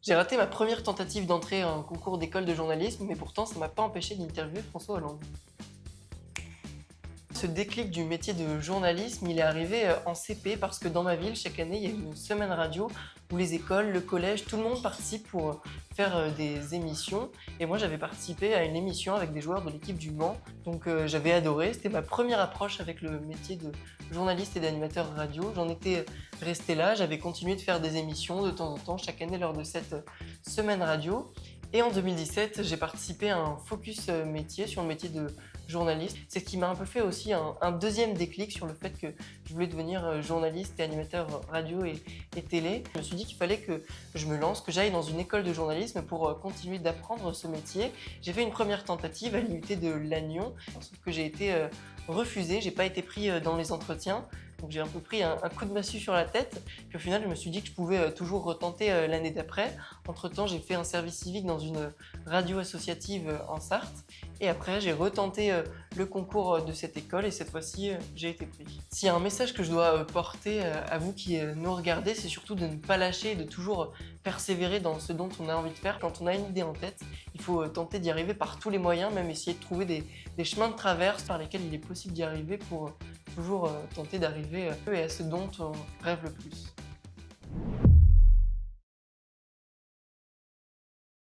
J'ai raté ma première tentative d'entrée à un concours d'école de journalisme, mais pourtant ça m'a pas empêché d'interviewer François Hollande. Ce déclic du métier de journalisme, il est arrivé en CP parce que dans ma ville, chaque année, il y a une semaine radio où les écoles, le collège, tout le monde participe pour faire des émissions. Et moi, j'avais participé à une émission avec des joueurs de l'équipe du Mans. Donc j'avais adoré, c'était ma première approche avec le métier de journaliste et d'animateur radio. J'en étais resté là, j'avais continué de faire des émissions de temps en temps, chaque année lors de cette semaine radio. Et en 2017, j'ai participé à un focus métier sur le métier de journaliste. C'est ce qui m'a un peu fait aussi un deuxième déclic sur le fait que je voulais devenir journaliste et animateur radio et télé. Je me suis dit qu'il fallait que je me lance, que j'aille dans une école de journalisme pour continuer d'apprendre ce métier. J'ai fait une première tentative à l'IUT de Lannion, sauf que j'ai été refusé, j'ai pas été pris dans les entretiens. Donc j'ai un peu pris un coup de massue sur la tête. Puis au final, je me suis dit que je pouvais toujours retenter l'année d'après. Entre-temps, j'ai fait un service civique dans une radio associative en Sarthe. Et après, j'ai retenté le concours de cette école et cette fois-ci, j'ai été pris. S'il y a un message que je dois porter à vous qui nous regardez, c'est surtout de ne pas lâcher et de toujours persévérer dans ce dont on a envie de faire. Quand on a une idée en tête, il faut tenter d'y arriver par tous les moyens, même essayer de trouver des chemins de traverse par lesquels il est possible d'y arriver pour toujours tenter d'arriver à ce dont on rêve le plus.